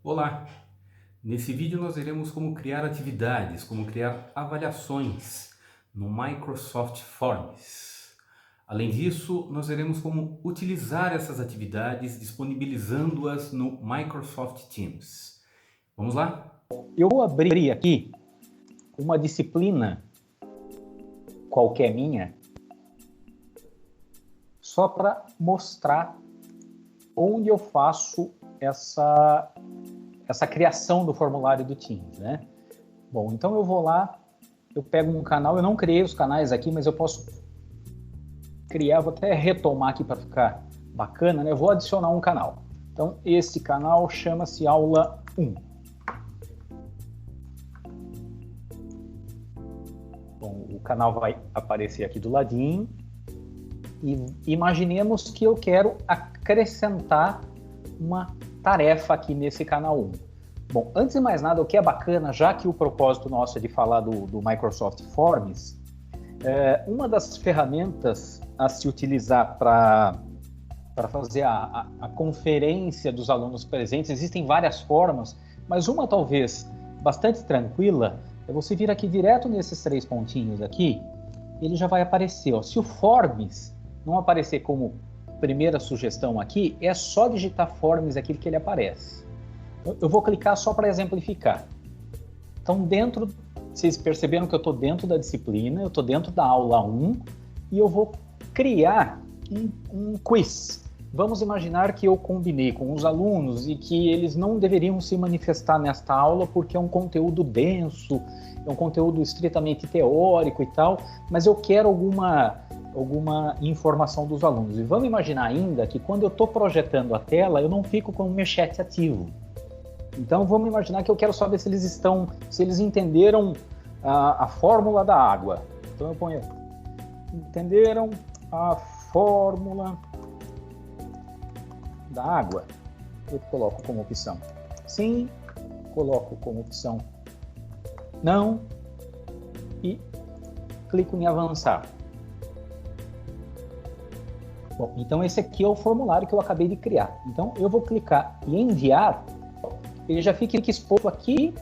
Olá! Nesse vídeo nós veremos como criar atividades, como criar avaliações no Microsoft Forms. Além disso, nós veremos como utilizar essas atividades disponibilizando-as no Microsoft Teams. Vamos lá? Eu vou abrir aqui uma disciplina qualquer minha, só para mostrar onde eu faço essa criação do formulário do Teams, né? Bom, então eu vou lá, eu pego um canal, eu não criei os canais aqui, mas eu posso criar, vou até retomar aqui para ficar bacana, né? Eu vou adicionar um canal. Então, esse canal chama-se Aula 1. Bom, o canal vai aparecer aqui do ladinho. E imaginemos que eu quero acrescentar uma tarefa aqui nesse canal 1. Bom, antes de mais nada, o que é bacana, já que o propósito nosso é de falar do Microsoft Forms, uma das ferramentas a se utilizar para fazer a conferência dos alunos presentes, existem várias formas, mas uma talvez bastante tranquila, é você vir aqui direto nesses 3 pontinhos aqui, ele já vai aparecer. Ó. Se o Forms não aparecer como primeira sugestão aqui, é só digitar Forms aqui que ele aparece. Eu vou clicar só para exemplificar. Então, vocês perceberam que eu estou dentro da disciplina, eu estou dentro da aula 1 e eu vou criar um quiz. Vamos imaginar que eu combinei com os alunos e que eles não deveriam se manifestar nesta aula porque é um conteúdo denso, é um conteúdo estritamente teórico e tal, mas eu quero alguma informação dos alunos. E vamos imaginar ainda que quando eu estou projetando a tela, eu não fico com o meu chat ativo. Então vamos imaginar que eu quero saber se eles entenderam a fórmula da água. Então eu ponho, entenderam a fórmula da água? Eu coloco como opção sim, coloco como opção não e clico em avançar. Bom, então esse aqui é o formulário que eu acabei de criar. Então eu vou clicar em enviar, ele já fica exposto aqui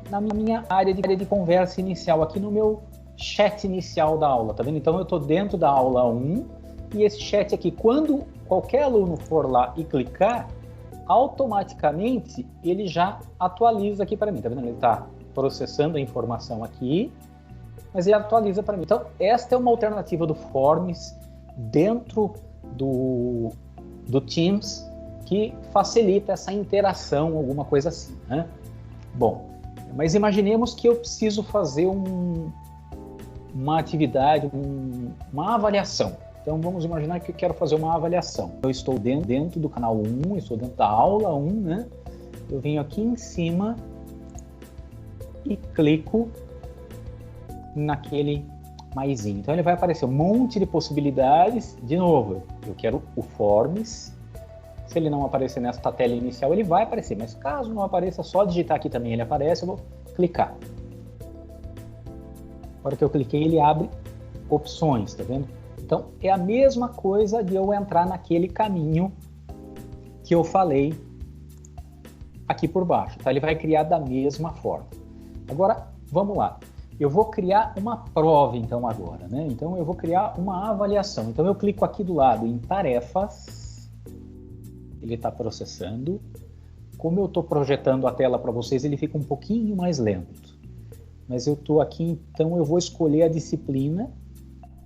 na minha área de conversa inicial, aqui no meu chat inicial da aula, tá vendo? Então eu estou dentro da aula 1 e esse chat aqui, quando qualquer aluno for lá e clicar, automaticamente ele já atualiza aqui para mim, tá vendo? Ele está processando a informação aqui, mas ele atualiza para mim. Então esta é uma alternativa do Forms dentro do Teams que facilita essa interação, alguma coisa assim, né? Bom, mas imaginemos que eu preciso fazer uma atividade, uma avaliação. Então vamos imaginar que eu quero fazer uma avaliação. Eu estou dentro do canal 1, estou dentro da aula 1, né? Eu venho aqui em cima e clico naquele maisinho. Então ele vai aparecer um monte de possibilidades. De novo, eu quero o Forms. Se ele não aparecer nesta tela inicial, ele vai aparecer. Mas caso não apareça, só digitar aqui também ele aparece. Eu vou clicar. Na hora que eu cliquei, ele abre opções, tá vendo? Então é a mesma coisa de eu entrar naquele caminho que eu falei aqui por baixo. Tá? Ele vai criar da mesma forma. Agora, vamos lá. Eu vou criar uma prova, então, agora, né? Então, eu vou criar uma avaliação. Então, eu clico aqui do lado em tarefas. Ele está processando. Como eu estou projetando a tela para vocês, ele fica um pouquinho mais lento. Mas eu estou aqui, então, eu vou escolher a disciplina.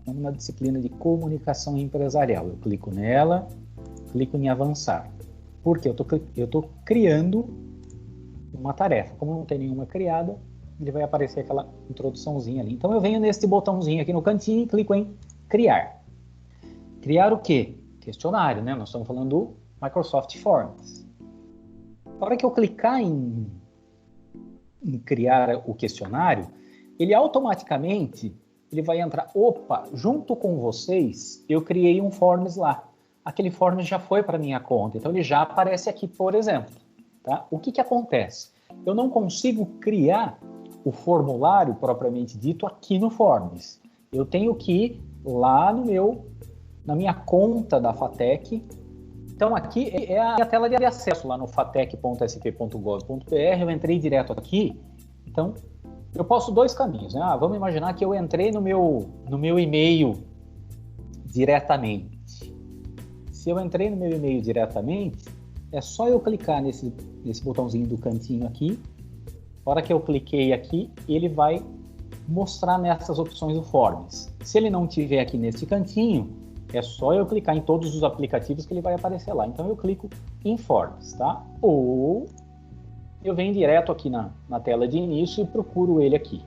Uma disciplina de comunicação empresarial. Eu clico nela, clico em avançar. Porque eu estou criando uma tarefa. Como não tem nenhuma criada, ele vai aparecer aquela introduçãozinha ali. Então eu venho nesse botãozinho aqui no cantinho e clico em criar. Criar o quê? Questionário, né? Nós estamos falando do Microsoft Forms. Na hora que eu clicar em criar o questionário, ele automaticamente ele vai entrar, opa, junto com vocês, eu criei um Forms lá. Aquele Forms já foi para minha conta, então ele já aparece aqui, por exemplo. Tá? O que acontece? Eu não consigo criar o formulário propriamente dito aqui no Forms. Eu tenho que ir lá na minha conta da FATEC Então aqui é a tela de acesso lá no fatec.sp.gov.br, eu entrei direto aqui, então eu posso dois caminhos, né? Vamos imaginar que eu entrei no meu e-mail diretamente. Se eu entrei no meu e-mail diretamente, é só eu clicar nesse botãozinho do cantinho aqui. Na hora que eu cliquei aqui, ele vai mostrar nessas opções do Forms. Se ele não tiver aqui nesse cantinho, é só eu clicar em todos os aplicativos que ele vai aparecer lá. Então eu clico em Forms, tá? Ou eu venho direto aqui na tela de início e procuro ele aqui.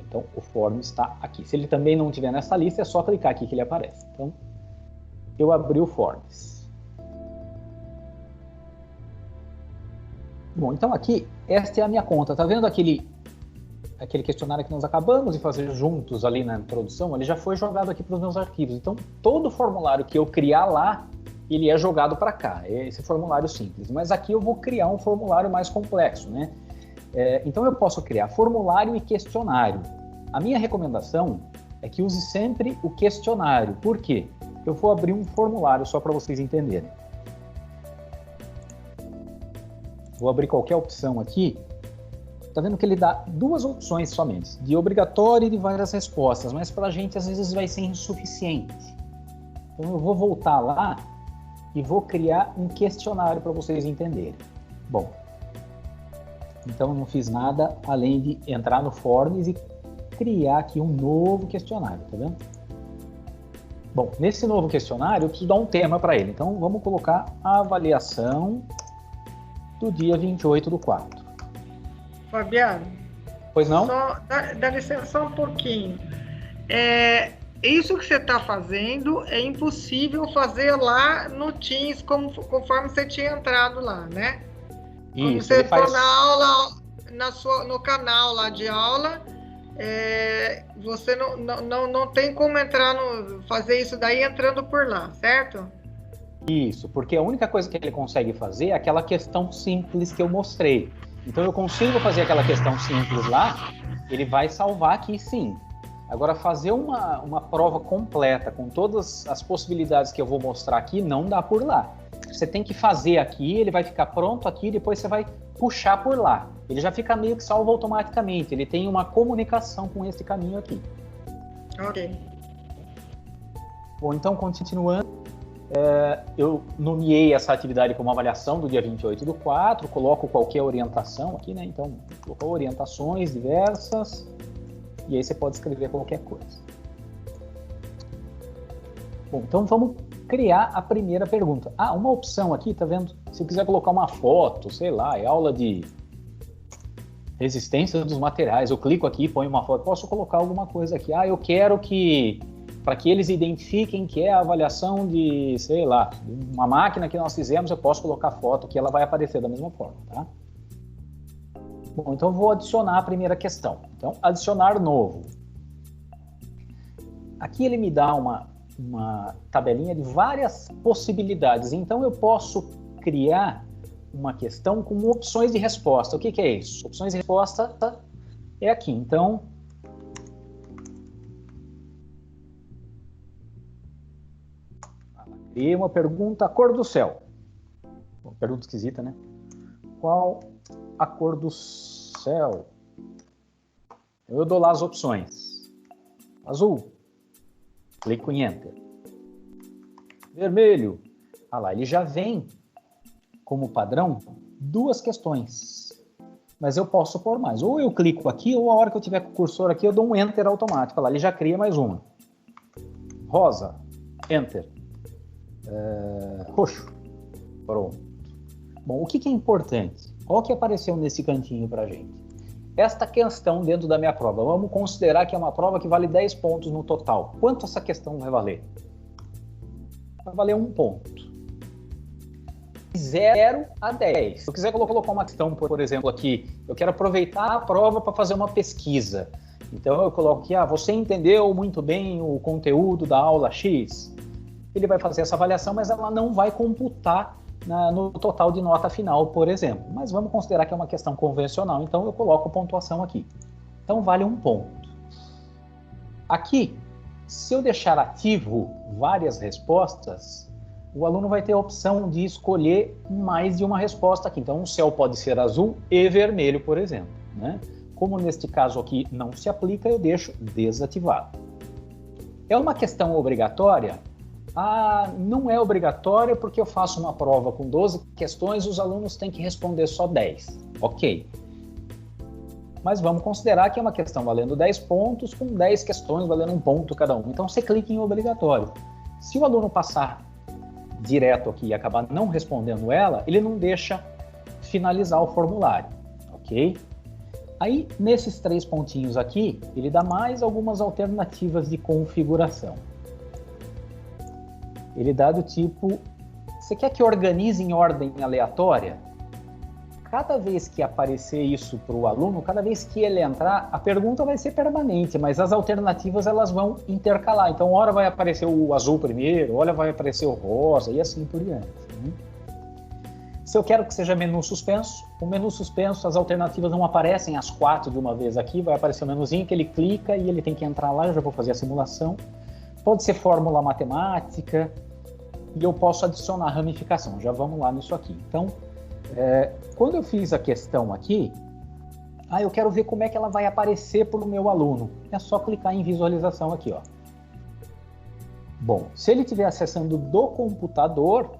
Então o Forms está aqui. Se ele também não estiver nessa lista, é só clicar aqui que ele aparece. Então eu abri o Forms. Bom, então aqui, esta é a minha conta. Tá vendo aquele questionário que nós acabamos de fazer juntos ali na introdução? Ele já foi jogado aqui para os meus arquivos. Então, todo formulário que eu criar lá, ele é jogado para cá. É esse formulário simples. Mas aqui eu vou criar um formulário mais complexo, né? Então, eu posso criar formulário e questionário. A minha recomendação é que use sempre o questionário. Por quê? Eu vou abrir um formulário só para vocês entenderem. Vou abrir qualquer opção aqui. Tá vendo que ele dá duas opções somente, de obrigatório e de várias respostas, mas para a gente às vezes vai ser insuficiente. Então eu vou voltar lá e vou criar um questionário para vocês entenderem. Bom, então eu não fiz nada além de entrar no Forms e criar aqui um novo questionário, tá vendo? Bom, nesse novo questionário eu preciso dar um tema para ele, então vamos colocar a avaliação do dia 28/4. Fabiano, Pois não? só dá licença só um pouquinho. Isso que você está fazendo é impossível fazer lá no Teams, conforme você tinha entrado lá, né? Quando Isso, você ele faz... for na aula, no canal lá de aula, você não tem como fazer isso daí entrando por lá, certo? Isso, porque a única coisa que ele consegue fazer é aquela questão simples que eu mostrei. Então eu consigo fazer aquela questão simples lá, ele vai salvar aqui sim. Agora fazer uma prova completa com todas as possibilidades que eu vou mostrar aqui, não dá por lá. Você tem que fazer aqui, ele vai ficar pronto aqui, depois você vai puxar por lá. Ele já fica meio que salvo automaticamente, ele tem uma comunicação com esse caminho aqui. Ok. Bom, então continuando. Eu nomeei essa atividade como avaliação do dia 28/4, coloco qualquer orientação aqui, né? Então, colocou orientações diversas, e aí você pode escrever qualquer coisa. Bom, então vamos criar a primeira pergunta. Uma opção aqui, tá vendo? Se eu quiser colocar uma foto, sei lá, é aula de resistência dos materiais, eu clico aqui e ponho uma foto, posso colocar alguma coisa aqui. Eu quero que... para que eles identifiquem que é a avaliação de, sei lá, uma máquina que nós fizemos, eu posso colocar foto que ela vai aparecer da mesma forma, tá? Bom, então eu vou adicionar a primeira questão. Então, adicionar novo. Aqui ele me dá uma tabelinha de várias possibilidades. Então eu posso criar uma questão com opções de resposta. O que é isso? Opções de resposta é aqui. Então, e uma pergunta, a cor do céu. Uma pergunta esquisita, né? Qual a cor do céu? Eu dou lá as opções. Azul. Clico em Enter. Vermelho. Lá, ele já vem como padrão duas questões. Mas eu posso pôr mais. Ou eu clico aqui, ou a hora que eu tiver com o cursor aqui, eu dou um Enter automático. Lá, ele já cria mais uma. Rosa. Enter. Roxo. Pronto. Bom, o que é importante? Olha o que apareceu nesse cantinho para a gente. Esta questão dentro da minha prova, vamos considerar que é uma prova que vale 10 pontos no total. Quanto essa questão vai valer? Vai valer 1 ponto. 0 a 10. Se eu quiser colocar uma questão, por exemplo, aqui, eu quero aproveitar a prova para fazer uma pesquisa. Então eu coloco aqui, você entendeu muito bem o conteúdo da aula X? Ele vai fazer essa avaliação, mas ela não vai computar no total de nota final, por exemplo. Mas vamos considerar que é uma questão convencional, então eu coloco pontuação aqui. Então vale 1 ponto. Aqui, se eu deixar ativo várias respostas, o aluno vai ter a opção de escolher mais de uma resposta aqui. Então, o céu pode ser azul e vermelho, por exemplo, né? Como neste caso aqui não se aplica, eu deixo desativado. É uma questão obrigatória? Ah, não é obrigatória porque eu faço uma prova com 12 questões, os alunos têm que responder só 10. Ok. Mas vamos considerar que é uma questão valendo 10 pontos, com 10 questões valendo 1 ponto cada um. Então você clica em obrigatório. Se o aluno passar direto aqui e acabar não respondendo ela, ele não deixa finalizar o formulário, ok? Aí, nesses 3 pontinhos aqui, ele dá mais algumas alternativas de configuração. Ele dá do tipo, você quer que organize em ordem aleatória? Cada vez que aparecer isso para o aluno, cada vez que ele entrar, a pergunta vai ser permanente, mas as alternativas elas vão intercalar. Então, hora vai aparecer o azul primeiro, hora vai aparecer o rosa e assim por diante. Né? Se eu quero que seja menu suspenso, o menu suspenso, as alternativas não aparecem as 4 de uma vez aqui, vai aparecer o menuzinho que ele clica e ele tem que entrar lá, eu já vou fazer a simulação. Pode ser fórmula matemática e eu posso adicionar ramificação, já vamos lá nisso aqui. Então, quando eu fiz a questão aqui, eu quero ver como é que ela vai aparecer para o meu aluno. É só clicar em visualização aqui, ó. Bom, se ele estiver acessando do computador,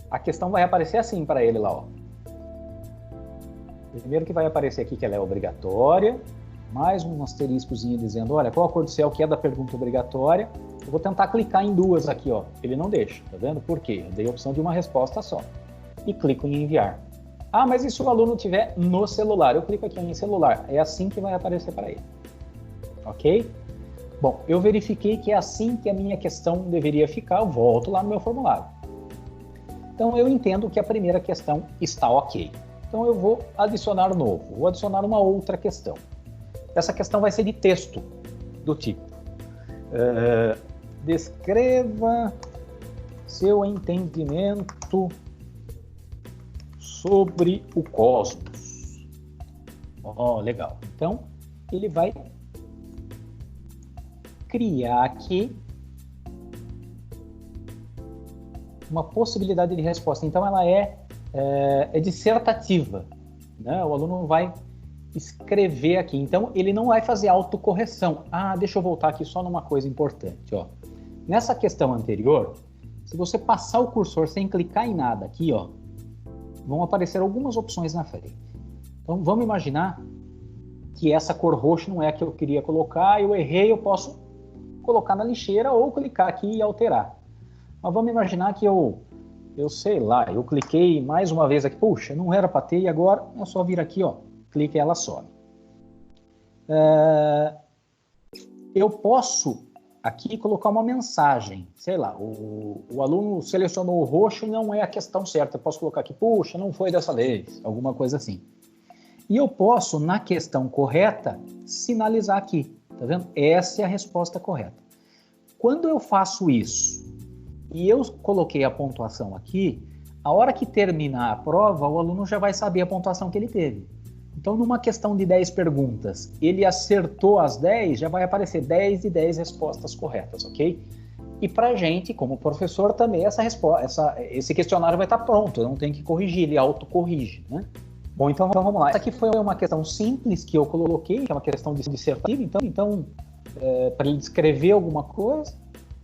a questão vai aparecer assim para ele lá, ó. Primeiro que vai aparecer aqui que ela é obrigatória, mais um asteriscozinho dizendo, olha, qual a cor do céu que é da pergunta obrigatória. Eu vou tentar clicar em 2 aqui, ó. Ele não deixa, tá vendo? Por quê? Eu dei a opção de uma resposta só. E clico em enviar. Ah, mas e se o aluno estiver no celular? Eu clico aqui em celular. É assim que vai aparecer para ele. Ok? Bom, eu verifiquei que é assim que a minha questão deveria ficar. Eu volto lá no meu formulário. Então, eu entendo que a primeira questão está ok. Então, eu vou adicionar novo. Vou adicionar uma outra questão. Essa questão vai ser de texto, do tipo. Descreva seu entendimento sobre o cosmos. Ó, legal. Então, ele vai criar aqui uma possibilidade de resposta. Então, ela é dissertativa, né? O aluno vai escrever aqui. Então, ele não vai fazer autocorreção. Ah, deixa eu voltar aqui só numa coisa importante, ó. Nessa questão anterior, se você passar o cursor sem clicar em nada aqui, ó, vão aparecer algumas opções na frente. Então, vamos imaginar que essa cor roxa não é a que eu queria colocar, eu errei, eu posso colocar na lixeira ou clicar aqui e alterar. Mas vamos imaginar que eu sei lá, eu cliquei mais uma vez aqui, puxa, não era para ter, e agora é só vir aqui, ó, clica e ela sobe. Eu posso aqui colocar uma mensagem, sei lá, o aluno selecionou o roxo e não é a questão certa, eu posso colocar aqui, puxa, não foi dessa vez, alguma coisa assim. E eu posso, na questão correta, sinalizar aqui, tá vendo? Essa é a resposta correta. Quando eu faço isso, e eu coloquei a pontuação aqui, a hora que terminar a prova, o aluno já vai saber a pontuação que ele teve. Então, numa questão de 10 perguntas, ele acertou as 10, já vai aparecer 10 de 10 respostas corretas, ok? E para a gente, como professor, também esse questionário vai estar pronto, não tem que corrigir, ele autocorrige, né? Bom, então vamos lá. Essa aqui foi uma questão simples que eu coloquei, que é uma questão dissertativa, então para ele descrever alguma coisa,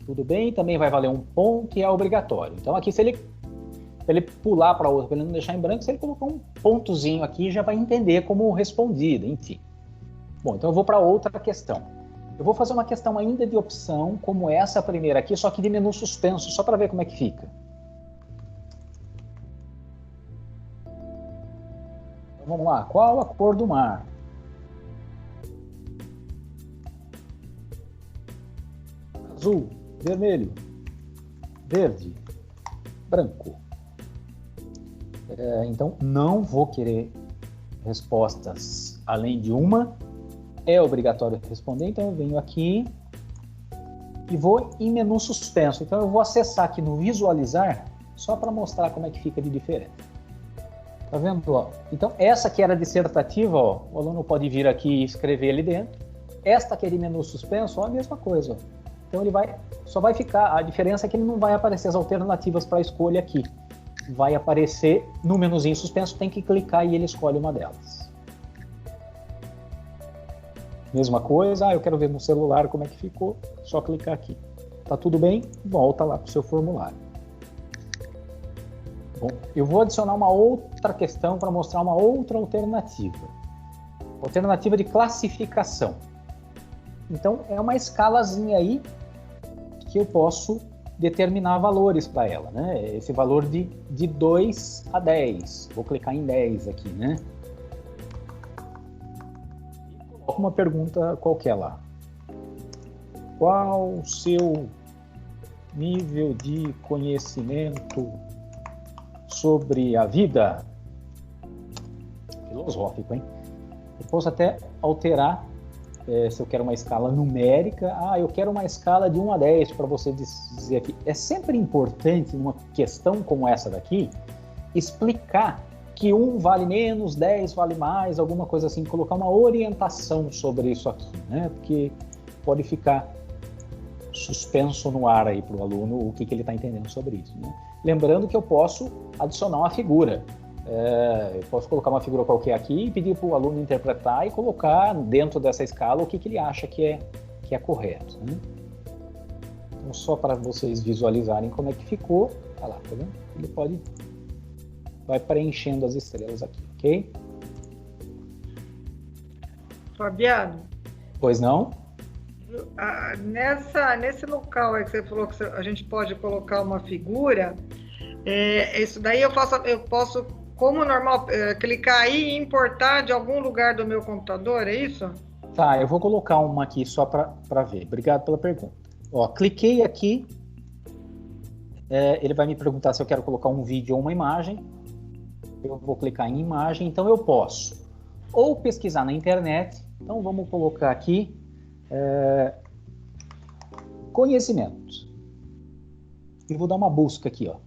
tudo bem, também vai valer 1 ponto, que é obrigatório. Então aqui, se ele pular para outra, para ele não deixar em branco, se ele colocar um pontozinho aqui, já vai entender como respondido, enfim. Bom, então eu vou para outra questão. Eu vou fazer uma questão ainda de opção, como essa primeira aqui, só que de menu suspenso, só para ver como é que fica. Então, vamos lá, qual a cor do mar? Azul, vermelho, verde, branco. Então, não vou querer respostas além de uma. É obrigatório responder, então eu venho aqui e vou em menu suspenso. Então, eu vou acessar aqui no visualizar, só para mostrar como é que fica de diferente. Tá vendo? Ó? Então, essa que era dissertativa, ó, o aluno pode vir aqui e escrever ali dentro. Esta que é de menu suspenso, ó, a mesma coisa. Ó. Então ele só vai ficar, a diferença é que ele não vai aparecer as alternativas para escolha aqui. Vai aparecer no menuzinho suspenso, tem que clicar e ele escolhe uma delas. Mesma coisa, eu quero ver no celular como é que ficou, só clicar aqui. Tá tudo bem? Volta lá para o seu formulário. Bom, eu vou adicionar uma outra questão para mostrar uma outra alternativa. Alternativa de classificação. Então, é uma escalazinha aí que eu posso determinar valores para ela, né? Esse valor de 2 a 10. Vou clicar em 10 aqui, né? E coloco uma pergunta qualquer lá. Qual o seu nível de conhecimento sobre a vida? Filosófico, hein? Eu posso até alterar, se eu quero uma escala numérica. Eu quero uma escala de 1 a 10 para você dizer aqui. É sempre importante, numa questão como essa daqui, explicar que 1 vale menos, 10 vale mais, alguma coisa assim, colocar uma orientação sobre isso aqui, né? Porque pode ficar suspenso no ar aí para o aluno o que ele está entendendo sobre isso, né? Lembrando que eu posso adicionar uma figura. Eu posso colocar uma figura qualquer aqui e pedir para o aluno interpretar e colocar dentro dessa escala o que ele acha que é correto, né? Então, só para vocês visualizarem como é que ficou, tá lá, tá vendo? Ele vai preenchendo as estrelas aqui, ok? Fabiano? Pois não? Nesse local aí que você falou que a gente pode colocar uma figura, isso daí eu posso, como normal, clicar aí e importar de algum lugar do meu computador, é isso? Tá, eu vou colocar uma aqui só para ver. Obrigado pela pergunta. Ó, cliquei aqui, ele vai me perguntar se eu quero colocar um vídeo ou uma imagem. Eu vou clicar em imagem, então eu posso ou pesquisar na internet. Então vamos colocar aqui conhecimentos. E vou dar uma busca aqui, ó.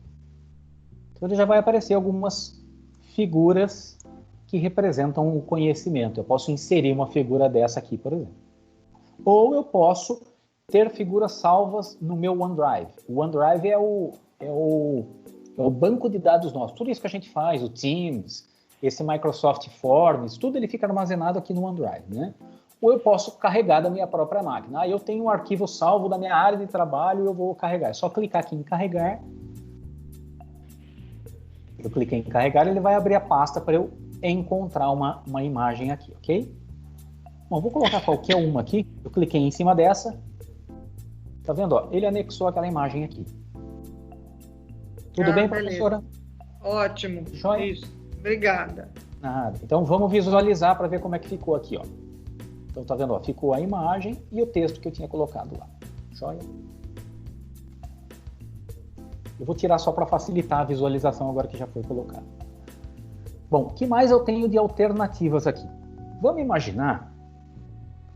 Então já vai aparecer algumas figuras que representam o conhecimento. Eu posso inserir uma figura dessa aqui, por exemplo. Ou eu posso ter figuras salvas no meu OneDrive. O OneDrive é o banco de dados nosso. Tudo isso que a gente faz, o Teams, esse Microsoft Forms, tudo ele fica armazenado aqui no OneDrive, né? Ou eu posso carregar da minha própria máquina. Eu tenho um arquivo salvo da minha área de trabalho e eu vou carregar. É só clicar aqui em carregar. Eu cliquei em carregar, ele vai abrir a pasta para eu encontrar uma imagem aqui, ok? Bom, vou colocar qualquer uma aqui. Eu cliquei em cima dessa. Tá vendo? Ó, ele anexou aquela imagem aqui. Tudo bem, professora? Ótimo. Joia? Isso. Obrigada. Nada. Então vamos visualizar para ver como é que ficou aqui, ó. Então tá vendo? Ó, ficou a imagem e o texto que eu tinha colocado lá. Joia? Eu vou tirar só para facilitar a visualização agora que já foi colocado. Bom, o que mais eu tenho de alternativas aqui? Vamos imaginar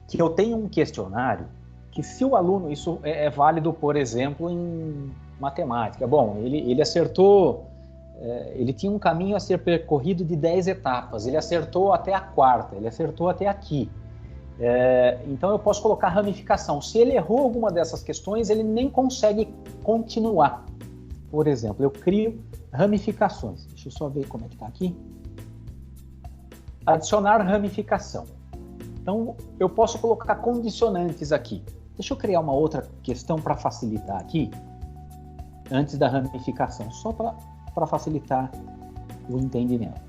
que eu tenho um questionário que, se o aluno, isso é válido, por exemplo, em matemática. Bom, ele acertou, ele tinha um caminho a ser percorrido de 10 etapas, ele acertou até a quarta, ele acertou até aqui. Então eu posso colocar ramificação. Se ele errou alguma dessas questões, ele nem consegue continuar. Por exemplo, eu crio ramificações. Deixa eu só ver como é que está aqui. Adicionar ramificação. Então, eu posso colocar condicionantes aqui. Deixa eu criar uma outra questão para facilitar aqui, antes da ramificação, só para facilitar o entendimento.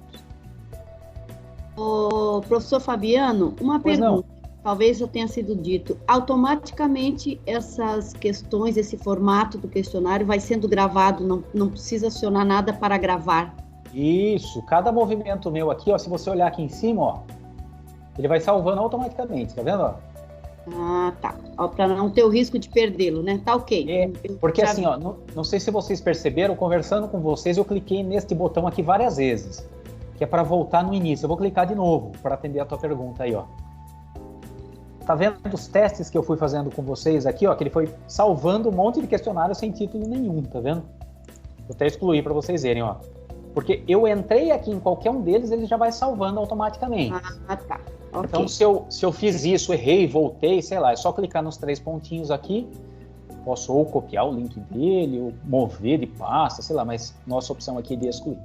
Ô, professor Fabiano, uma Pois pergunta. não. Talvez já tenha sido dito. Automaticamente, essas questões, esse formato do questionário vai sendo gravado, não precisa acionar nada para gravar. Isso, cada movimento meu aqui, ó, se você olhar aqui em cima, ó, ele vai salvando automaticamente, tá vendo? Ó? Ah, tá. Para não ter o risco de perdê-lo, né? Tá ok. Porque assim, ó, não sei se vocês perceberam, conversando com vocês, eu cliquei neste botão aqui várias vezes, que é para voltar no início. Eu vou clicar de novo para atender a tua pergunta aí, ó. Tá vendo os testes que eu fui fazendo com vocês aqui, ó, que ele foi salvando um monte de questionários sem título nenhum, tá vendo? Vou até excluir para vocês verem, ó. Porque eu entrei aqui em qualquer um deles, ele já vai salvando automaticamente. Ah, tá. Okay. Então, se eu fiz isso, errei, voltei, sei lá, é só clicar nos 3 pontinhos aqui, Posso ou copiar o link dele, ou mover de pasta, sei lá, mas nossa opção aqui é de excluir.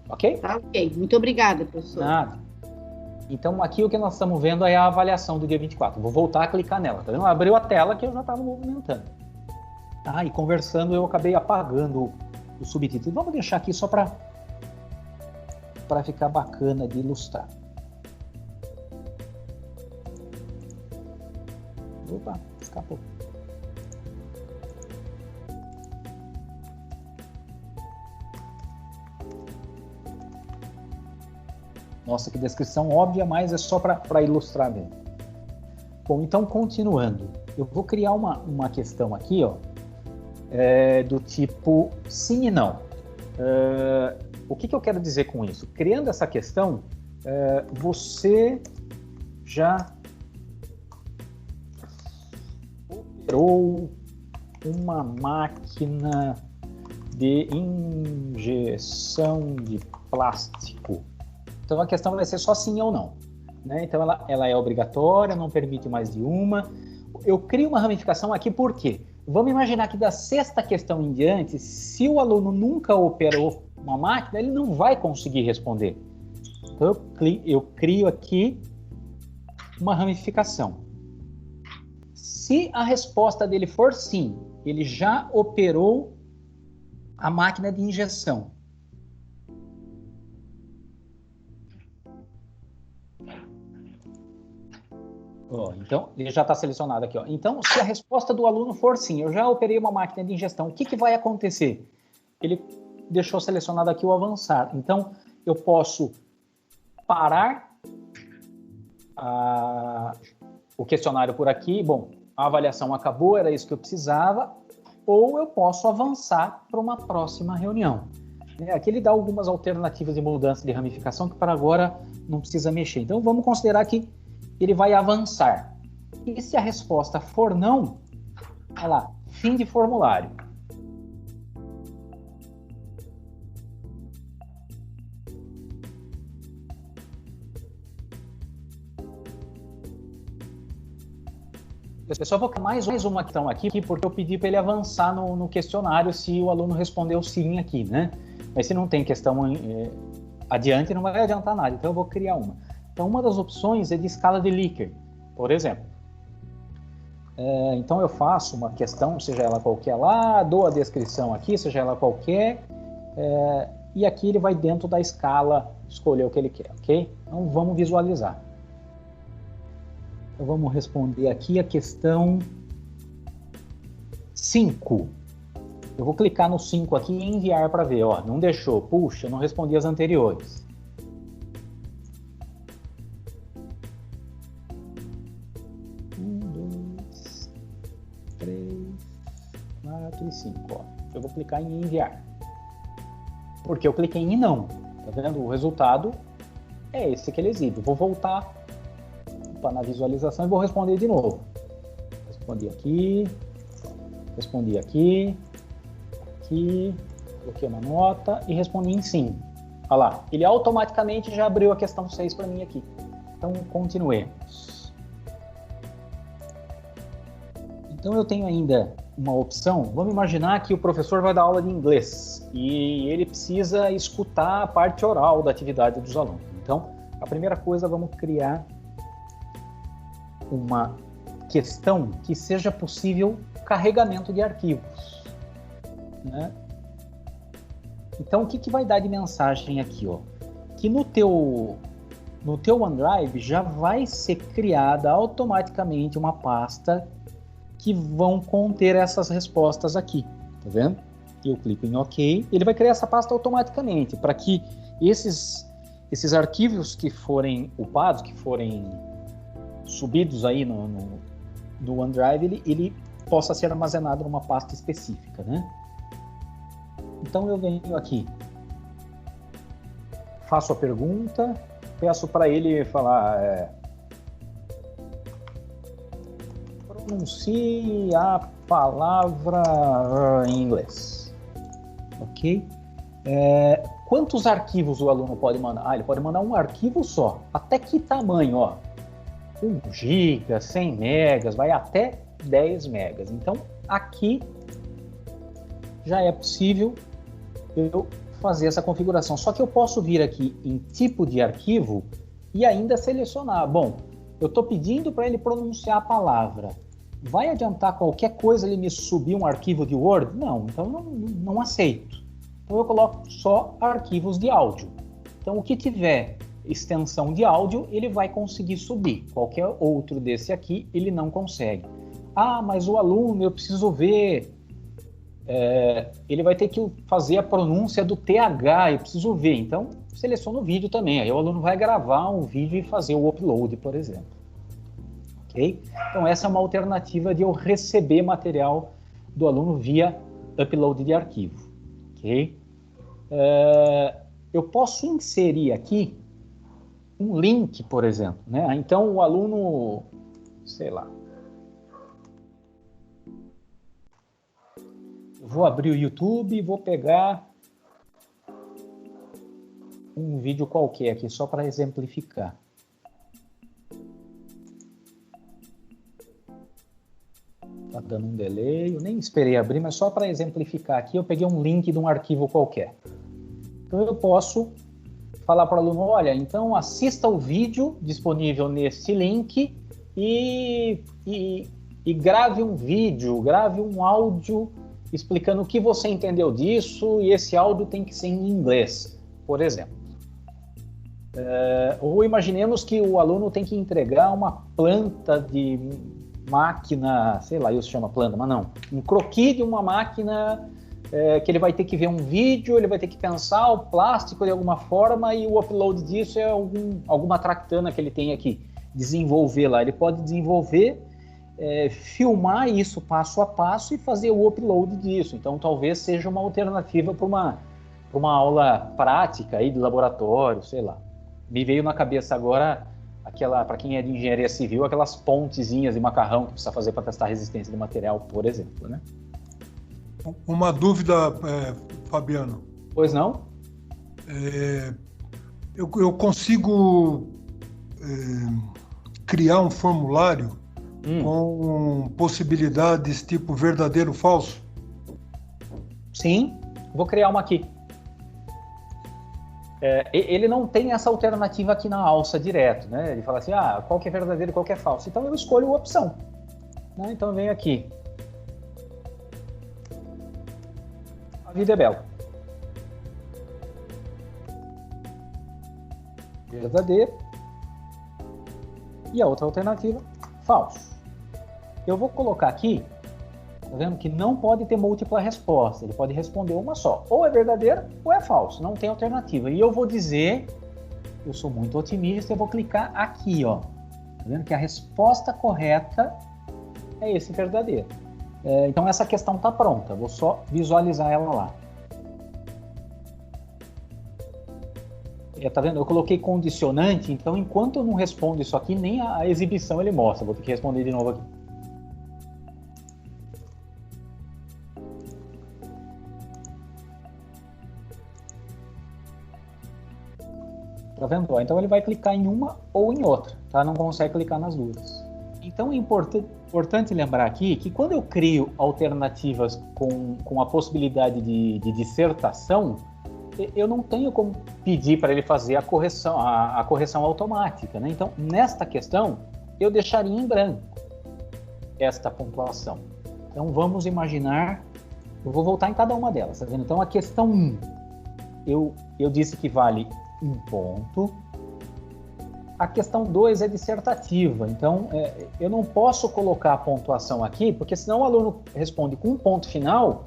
Ok? Tá ok. Muito obrigada, professor. Nada. Então, aqui o que nós estamos vendo é a avaliação do dia 24. Vou voltar a clicar nela, tá vendo? Abriu a tela que eu já estava movimentando. Ah, e conversando eu acabei apagando o subtítulo. Vamos deixar aqui só para ficar bacana de ilustrar. Opa, escapou. Nossa, que descrição óbvia, mas é só para ilustrar mesmo. Bom, então, continuando. Eu vou criar uma questão aqui, ó, do tipo sim e não. O que eu quero dizer com isso? Criando essa questão, você já operou uma máquina de injeção de plástico. Então a questão vai ser só sim ou não, né? Então ela é obrigatória, não permite mais de uma. Eu crio uma ramificação aqui por quê? Vamos imaginar que da sexta questão em diante, se o aluno nunca operou uma máquina, ele não vai conseguir responder. Então eu crio aqui uma ramificação. Se a resposta dele for sim, ele já operou a máquina de injeção. Então, ele já está selecionado aqui. Então, se a resposta do aluno for sim, eu já operei uma máquina de ingestão, o que vai acontecer? Ele deixou selecionado aqui o avançar. Então, eu posso parar o questionário por aqui. Bom, a avaliação acabou, era isso que eu precisava. Ou eu posso avançar para uma próxima reunião. Aqui ele dá algumas alternativas de mudança de ramificação que para agora não precisa mexer. Então, vamos considerar que ele vai avançar. E se a resposta for não, olha lá, fim de formulário. Eu só vou criar mais uma questão aqui, porque eu pedi para ele avançar no questionário se o aluno respondeu sim aqui, né? Mas se não tem questão adiante, não vai adiantar nada. Então eu vou criar uma. Então, uma das opções é de escala de Likert, por exemplo. Então, eu faço uma questão, seja ela qualquer lá, dou a descrição aqui, seja ela qualquer, e aqui ele vai dentro da escala escolher o que ele quer, ok? Então, vamos visualizar. Então, vamos responder aqui a questão 5. Eu vou clicar no 5 aqui e enviar para ver. Ó, não deixou, puxa, não respondi as anteriores. 5, ó. Eu vou clicar em enviar. Porque eu cliquei em não. Tá vendo? O resultado é esse que ele exibe. Vou voltar na visualização e vou responder de novo. Respondi aqui, coloquei uma nota e respondi em sim. Olha lá, ele automaticamente já abriu a questão 6 para mim aqui. Então, continuemos. Então, eu tenho ainda uma opção. Vamos imaginar que o professor vai dar aula de inglês e ele precisa escutar a parte oral da atividade dos alunos. Então, a primeira coisa, vamos criar uma questão que seja possível carregamento de arquivos, né? Então, o que vai dar de mensagem aqui, ó? Que no teu OneDrive já vai ser criada automaticamente uma pasta que vão conter essas respostas aqui, tá vendo? Eu clico em OK, ele vai criar essa pasta automaticamente, para que esses arquivos que forem upados, que forem subidos aí no OneDrive, ele possa ser armazenado numa pasta específica, né? Então eu venho aqui, faço a pergunta, peço para ele falar... pronuncie a palavra em inglês. Ok? Quantos arquivos o aluno pode mandar? Ele pode mandar um arquivo só. Até que tamanho? Ó? 1 GB, 100 megas, vai até 10 megas. Então, aqui já é possível eu fazer essa configuração. Só que eu posso vir aqui em tipo de arquivo e ainda selecionar. Bom, eu estou pedindo para ele pronunciar a palavra. Vai adiantar qualquer coisa ele me subir um arquivo de Word? Não, então não aceito. Então eu coloco só arquivos de áudio. Então o que tiver extensão de áudio, ele vai conseguir subir. Qualquer outro desse aqui, ele não consegue. Ah, mas o aluno, eu preciso ver... ele vai ter que fazer a pronúncia do TH, eu preciso ver. Então, seleciona o vídeo também. Aí o aluno vai gravar um vídeo e fazer o upload, por exemplo. Ok? Então, essa é uma alternativa de eu receber material do aluno via upload de arquivo. Ok? Eu posso inserir aqui um link, por exemplo, né? Então, o aluno, sei lá, vou abrir o YouTube e vou pegar um vídeo qualquer aqui, só para exemplificar. Tá dando um delay, eu nem esperei abrir, mas só para exemplificar aqui, eu peguei um link de um arquivo qualquer. Então eu posso falar para o aluno, olha, então assista o vídeo disponível nesse link e grave um vídeo, grave um áudio explicando o que você entendeu disso, e esse áudio tem que ser em inglês, por exemplo. Ou imaginemos que o aluno tem que entregar uma planta de máquina, sei lá, isso se chama planta, mas não, um croquis de uma máquina que ele vai ter que ver um vídeo, ele vai ter que pensar o plástico de alguma forma, e o upload disso é alguma tractana que ele tem aqui, desenvolver lá. Ele pode desenvolver, filmar isso passo a passo e fazer o upload disso. Então talvez seja uma alternativa para uma aula prática aí de laboratório, sei lá. Me veio na cabeça agora para quem é de engenharia civil, aquelas pontezinhas de macarrão que precisa fazer para testar a resistência do material, por exemplo, né? Uma dúvida, Fabiano. Pois não? Eu consigo criar um formulário com possibilidades tipo verdadeiro ou falso? Sim, vou criar uma aqui. Ele não tem essa alternativa aqui na alça direto, né? Ele fala assim, qual que é verdadeiro e qual que é falso. Então eu escolho a opção, né? Então eu venho aqui. A vida é bela. Verdadeiro. E a outra alternativa, falso. Eu vou colocar aqui, tá vendo que não pode ter múltipla resposta, ele pode responder uma só. Ou é verdadeiro ou é falso, não tem alternativa. E eu vou dizer, eu sou muito otimista, eu vou clicar aqui, ó. Tá vendo que a resposta correta é esse verdadeiro. Então essa questão está pronta, vou só visualizar ela lá. Tá vendo? Eu coloquei condicionante, então enquanto eu não respondo isso aqui, nem a exibição ele mostra. Vou ter que responder de novo aqui. Tá vendo? Então ele vai clicar em uma ou em outra, tá? Não consegue clicar nas duas. Então é importante lembrar aqui que quando eu crio alternativas com a possibilidade de dissertação, eu não tenho como pedir para ele fazer a correção automática, né? Então, nesta questão, eu deixaria em branco esta pontuação. Então, vamos imaginar, eu vou voltar em cada uma delas, tá vendo? Então, a questão 1, eu disse que vale 1 ponto. A questão 2 é dissertativa, então eu não posso colocar a pontuação aqui, porque senão o aluno responde com um ponto final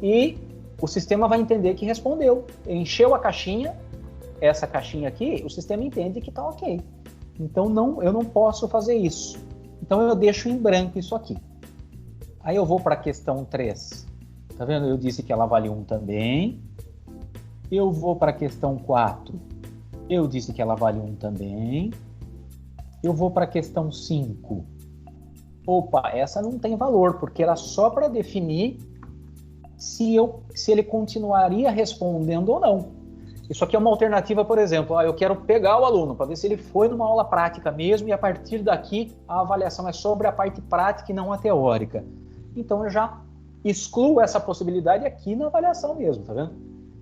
e o sistema vai entender que respondeu. Encheu a caixinha, essa caixinha aqui, o sistema entende que está ok. Então eu não posso fazer isso. Então eu deixo em branco isso aqui. Aí eu vou para a questão 3. Tá vendo? Eu disse que ela vale 1 também. Eu vou para a questão 4. Eu disse que ela vale 1 também. Eu vou para a questão 5. Opa, essa não tem valor, porque era só para definir se ele continuaria respondendo ou não. Isso aqui é uma alternativa, por exemplo, eu quero pegar o aluno para ver se ele foi numa aula prática mesmo e a partir daqui a avaliação é sobre a parte prática e não a teórica. Então eu já excluo essa possibilidade aqui na avaliação mesmo, tá vendo?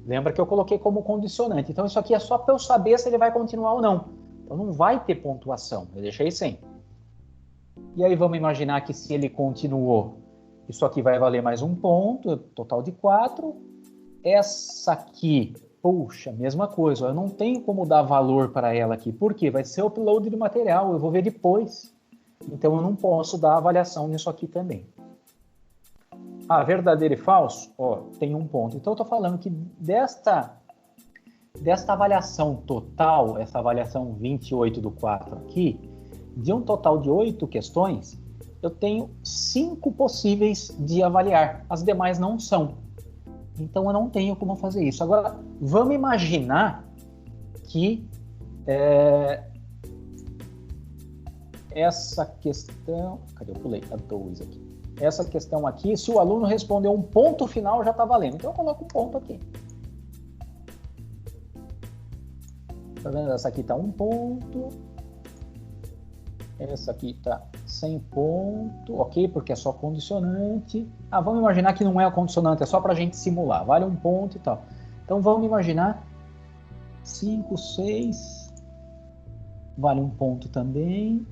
Lembra que eu coloquei como condicionante. Então isso aqui é só para eu saber se ele vai continuar ou não. Então não vai ter pontuação, eu deixei sem. E aí vamos imaginar que se ele continuou, isso aqui vai valer mais um ponto, total de 4. Essa aqui, puxa, mesma coisa, eu não tenho como dar valor para ela aqui. Por quê? Vai ser upload de material, eu vou ver depois. Então eu não posso dar avaliação nisso aqui também. Verdadeiro e falso, tem um ponto. Então eu estou falando que desta avaliação total, essa avaliação 28 do 4 aqui, de um total de 8 questões, eu tenho 5 possíveis de avaliar. As demais não são. Então eu não tenho como fazer isso. Agora, vamos imaginar que essa questão... Cadê? Eu pulei a 2 aqui. Essa questão aqui, se o aluno respondeu um ponto final, já está valendo. Então eu coloco um ponto aqui. Tá vendo? Essa aqui está 1 ponto. Essa aqui está 100 ponto, ok? Porque é só condicionante. Vamos imaginar que não é a condicionante, é só para a gente simular. Vale 1 ponto e tal. Então vamos imaginar 5, 6. Vale 1 ponto também.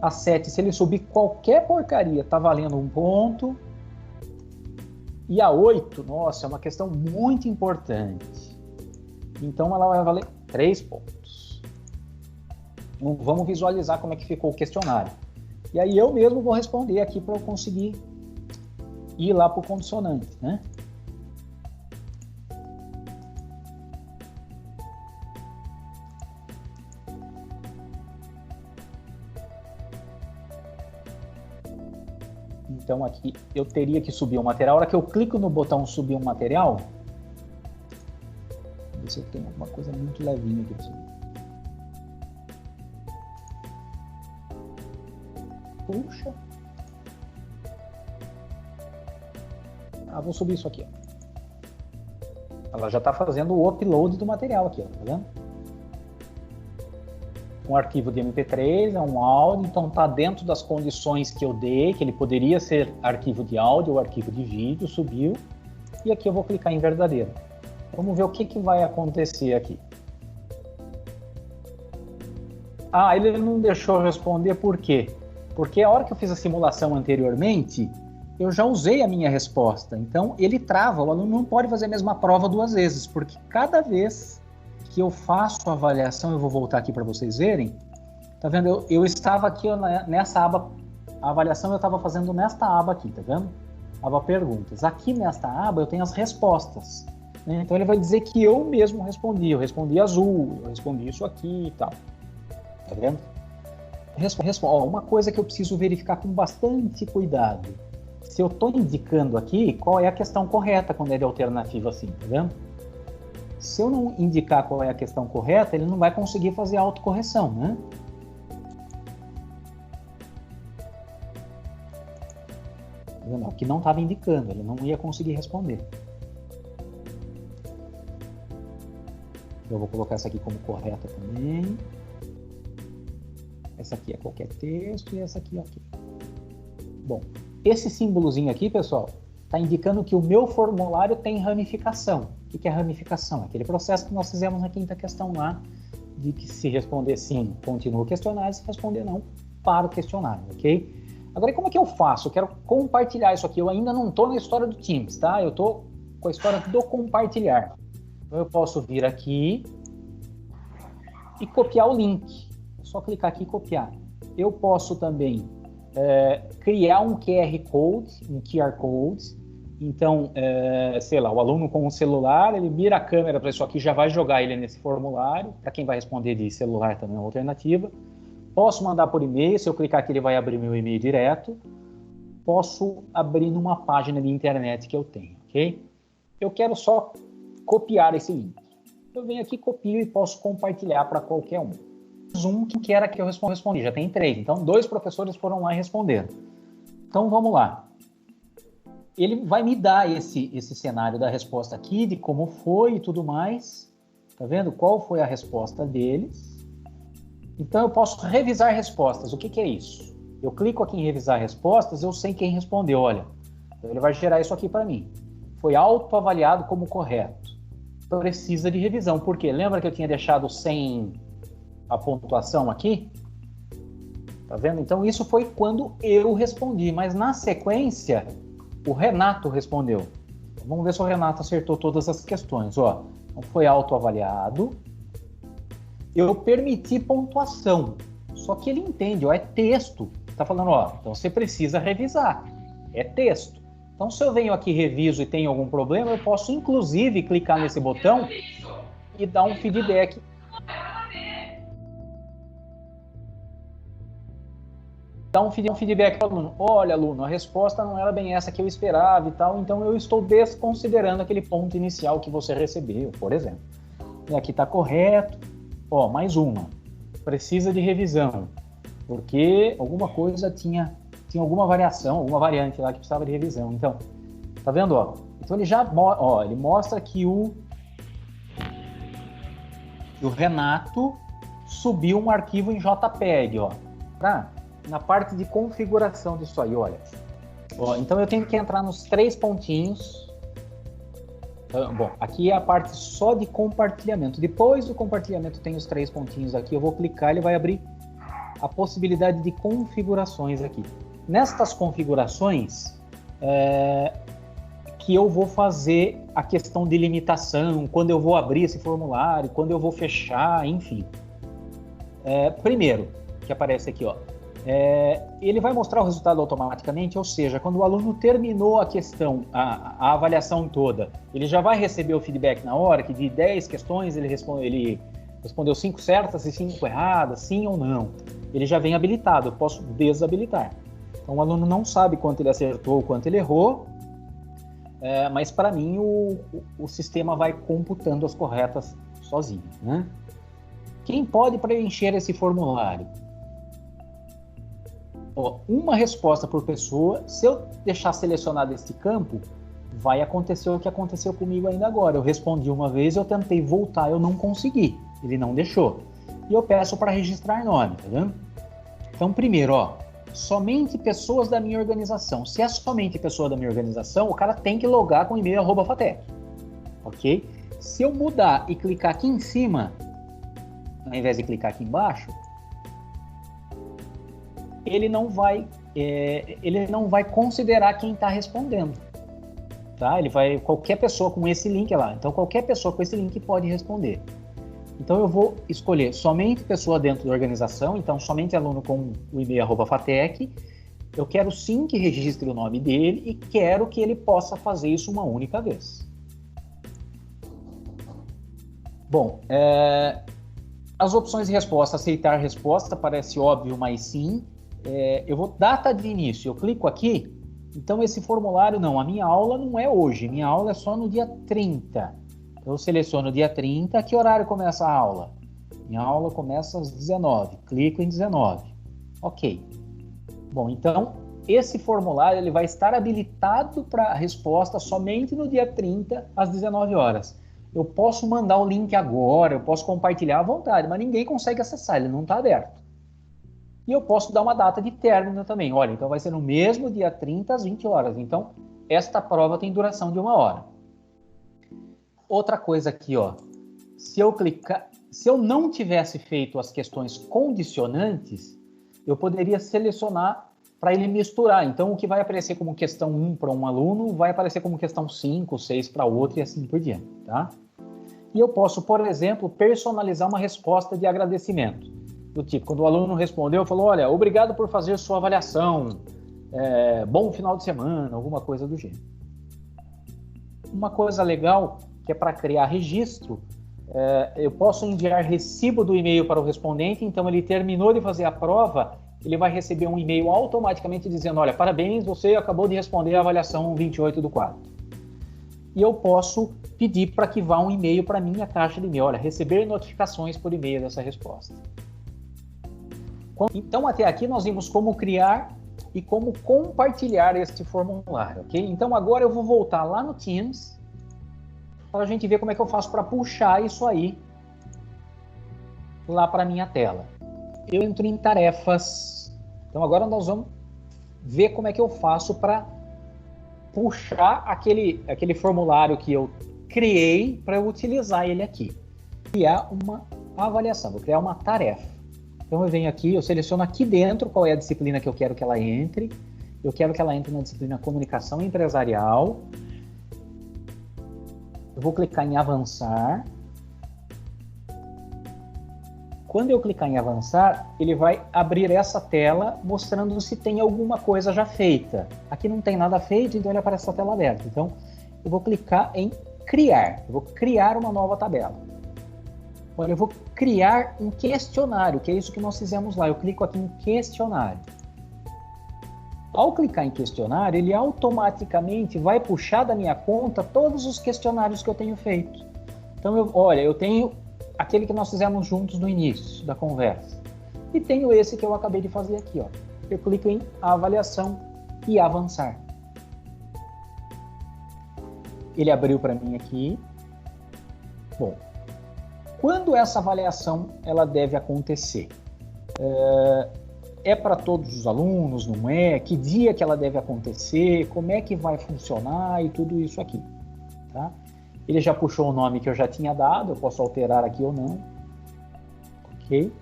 A 7, se ele subir qualquer porcaria, está valendo 1 ponto. E a 8, nossa, é uma questão muito importante. Então ela vai valer 3 pontos. Vamos visualizar como é que ficou o questionário. E aí eu mesmo vou responder aqui para eu conseguir ir lá para o condicionante, né? Então aqui eu teria que subir um material. A hora que eu clico no botão subir um material, vou ver se eu tenho alguma coisa muito levinha aqui para subir. Puxa. Vou subir isso aqui. Ela já está fazendo o upload do material aqui, tá vendo? Um arquivo de MP3, é um áudio, então está dentro das condições que eu dei, que ele poderia ser arquivo de áudio ou arquivo de vídeo, subiu. E aqui eu vou clicar em verdadeiro. Vamos ver o que vai acontecer aqui. Ele não deixou responder por quê? Porque a hora que eu fiz a simulação anteriormente, eu já usei a minha resposta. Então, ele trava. O aluno não pode fazer a mesma prova 2 vezes, porque cada vez que eu faço a avaliação, eu vou voltar aqui para vocês verem. Tá vendo? Eu estava aqui nessa aba, a avaliação eu estava fazendo nesta aba aqui, tá vendo? Aba perguntas. Aqui nesta aba eu tenho as respostas, né? Então, ele vai dizer que eu mesmo respondi. Eu respondi azul, eu respondi isso aqui e tal. Tá vendo? Uma coisa que eu preciso verificar com bastante cuidado. Se eu estou indicando aqui, qual é a questão correta quando é de alternativa assim, tá vendo? Se eu não indicar qual é a questão correta, ele não vai conseguir fazer a autocorreção, né? Tá vendo? Aqui não estava indicando, ele não ia conseguir responder. Eu vou colocar essa aqui como correta também. Essa aqui é qualquer texto e essa aqui é ok. Bom, esse símbolozinho aqui, pessoal, está indicando que o meu formulário tem ramificação. O que é ramificação? Aquele processo que nós fizemos na 5ª questão lá, de que se responder sim, continua o questionário, se responder não, para o questionário, ok? Agora, como é que eu faço? Eu quero compartilhar isso aqui. Eu ainda não estou na história do Teams, tá? Eu estou com a história do compartilhar. Então, eu posso vir aqui e copiar o link. É só clicar aqui e copiar. Eu posso também criar um QR Code. Então, sei lá, o aluno com o celular, ele mira a câmera para isso aqui, já vai jogar ele nesse formulário. Para quem vai responder de celular também é uma alternativa. Posso mandar por e-mail, se eu clicar aqui ele vai abrir meu e-mail direto. Posso abrir numa página de internet que eu tenho, ok? Eu quero só copiar esse link. Eu venho aqui, copio e posso compartilhar para qualquer um. Um que era que eu respondi, já tem 3. Então, 2 professores foram lá e responderam. Então, vamos lá. Ele vai me dar esse cenário da resposta aqui, de como foi e tudo mais. Tá vendo qual foi a resposta deles? Então eu posso revisar respostas. O que é isso? Eu clico aqui em revisar respostas, eu sei quem respondeu, olha. Então ele vai gerar isso aqui para mim. Foi autoavaliado como correto. Precisa de revisão. Por quê? Lembra que eu tinha deixado sem a pontuação aqui? Tá vendo? Então isso foi quando eu respondi, mas na sequência o Renato respondeu. Então, vamos ver se o Renato acertou todas as questões. Ó, então foi autoavaliado. Eu permiti pontuação. Só que ele entende, ó, é texto. Tá falando, ó, então você precisa revisar. É texto. Então se eu venho aqui, reviso e tenho algum problema, eu posso inclusive clicar nesse botão e dar um feedback. Dar um feedback para o aluno. Olha, aluno, a resposta não era bem essa que eu esperava e tal, então eu estou desconsiderando aquele ponto inicial que você recebeu, por exemplo. E aqui está correto. Ó, mais uma. Precisa de revisão, porque alguma coisa tinha alguma variação, alguma variante lá que precisava de revisão. Então, tá vendo, ó? Então ele já, ó, ele mostra que o Renato subiu um arquivo em JPEG, ó, na parte de configuração disso aí, olha. Ó, então eu tenho que entrar nos 3 pontinhos. Bom, aqui é a parte só de compartilhamento. Depois do compartilhamento tem os 3 pontinhos aqui. Eu vou clicar, ele vai abrir a possibilidade de configurações aqui. Nestas configurações, que eu vou fazer a questão de limitação, quando eu vou abrir esse formulário, quando eu vou fechar, enfim. Primeiro, que aparece aqui, ó, ele vai mostrar o resultado automaticamente, ou seja, quando o aluno terminou a questão, a avaliação toda, ele já vai receber o feedback na hora, que de 10 questões ele respondeu 5 certas e 5 erradas, sim ou não. Ele já vem habilitado, eu posso desabilitar. Então o aluno não sabe quanto ele acertou, quanto ele errou, mas para mim o sistema vai computando as corretas sozinho, né? Quem pode preencher esse formulário? Ó, uma resposta por pessoa. Se eu deixar selecionado este campo, vai acontecer o que aconteceu comigo ainda agora. Eu respondi uma vez, eu tentei voltar, eu não consegui, ele não deixou. E eu peço para registrar nome, tá vendo? Então primeiro, ó, somente pessoas da minha organização. Se é somente pessoa da minha organização, o cara tem que logar com e-mail @fatec, ok? Se eu mudar e clicar aqui em cima, ao invés de clicar aqui embaixo, ele não vai considerar quem está respondendo, tá? Ele vai, qualquer pessoa com esse link lá. Então qualquer pessoa com esse link pode responder. Então eu vou escolher somente pessoa dentro da organização, então somente aluno com o e-mail @fatec. Eu quero sim que registre o nome dele e quero que ele possa fazer isso uma única vez. Bom, as opções de resposta, aceitar resposta, parece óbvio, mas sim. Eu vou data de início, eu clico aqui, então esse formulário não, a minha aula não é hoje, minha aula é só no dia 30. Eu seleciono o dia 30, que horário começa a aula? Minha aula começa às 19, clico em 19. Ok. Bom, então, esse formulário ele vai estar habilitado para a resposta somente no dia 30, às 19 horas. Eu posso mandar o link agora, eu posso compartilhar à vontade, mas ninguém consegue acessar, ele não está aberto. E eu posso dar uma data de término também. Olha, então vai ser no mesmo dia 30, às 20 horas. Então, esta prova tem duração de 1 hora. Outra coisa aqui, ó, se eu não tivesse feito as questões condicionantes, eu poderia selecionar para ele misturar. Então, o que vai aparecer como questão 1 para um aluno, vai aparecer como questão 5, 6 para outro e assim por diante, tá? E eu posso, por exemplo, personalizar uma resposta de agradecimento. Do tipo, quando o aluno respondeu, falou, olha, obrigado por fazer sua avaliação, bom final de semana, alguma coisa do gênero. Uma coisa legal, que é para criar registro, eu posso enviar recibo do e-mail para o respondente, então ele terminou de fazer a prova, ele vai receber um e-mail automaticamente dizendo, olha, parabéns, você acabou de responder a avaliação 28 do quadro. E eu posso pedir para que vá um e-mail para a minha caixa de e-mail, olha, receber notificações por e-mail dessa resposta. Então, até aqui nós vimos como criar e como compartilhar este formulário, ok? Então, agora eu vou voltar lá no Teams para a gente ver como é que eu faço para puxar isso aí lá para a minha tela. Eu entro em tarefas. Então agora nós vamos ver como é que eu faço para puxar aquele formulário que eu criei para eu utilizar ele aqui. Criar uma avaliação, vou criar uma tarefa. Então eu venho aqui, eu seleciono aqui dentro qual é a disciplina que eu quero que ela entre. Eu quero que ela entre na disciplina Comunicação Empresarial. Eu vou clicar em Avançar. Quando eu clicar em Avançar, ele vai abrir essa tela mostrando se tem alguma coisa já feita. Aqui não tem nada feito, então ele aparece essa tela aberta. Então, eu vou clicar em Criar. Eu vou criar uma nova tabela. Olha, eu vou criar um questionário, que é isso que nós fizemos lá. Eu clico aqui em Questionário. Ao clicar em Questionário, ele automaticamente vai puxar da minha conta todos os questionários que eu tenho feito. Então, eu tenho aquele que nós fizemos juntos no início da conversa. E tenho esse que eu acabei de fazer aqui, ó. Eu clico em Avaliação e Avançar. Ele abriu para mim aqui. Bom, quando essa avaliação ela deve acontecer? É para todos os alunos, não é? Que dia que ela deve acontecer? Como é que vai funcionar? E tudo isso aqui, tá? Ele já puxou o nome que eu já tinha dado, eu posso alterar aqui ou não. Ok?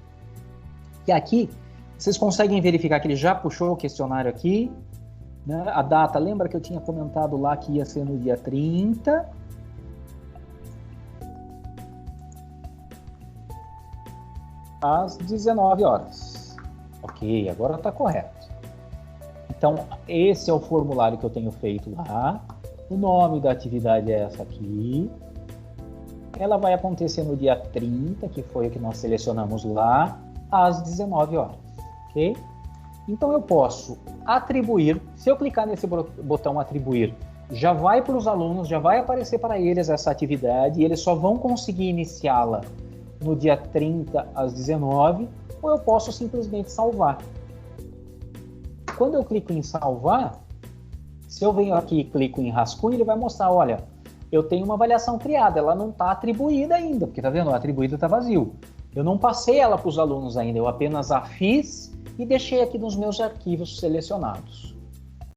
E aqui, vocês conseguem verificar que ele já puxou o questionário aqui, né? A data, lembra que eu tinha comentado lá que ia ser no dia 30. Às 19 horas. Ok, agora está correto. Então, esse é o formulário que eu tenho feito lá. O nome da atividade é essa aqui. Ela vai acontecer no dia 30, que foi o que nós selecionamos lá, às 19 horas. Ok? Então eu posso atribuir, se eu clicar nesse botão atribuir, já vai para os alunos, já vai aparecer para eles essa atividade e eles só vão conseguir iniciá-la no dia 30 às 19, ou eu posso simplesmente salvar. Quando eu clico em salvar, se eu venho aqui e clico em rascunho, ele vai mostrar, olha, eu tenho uma avaliação criada, ela não está atribuída ainda, porque tá vendo, a atribuída está vazio. Eu não passei ela para os alunos ainda, eu apenas a fiz e deixei aqui nos meus arquivos selecionados.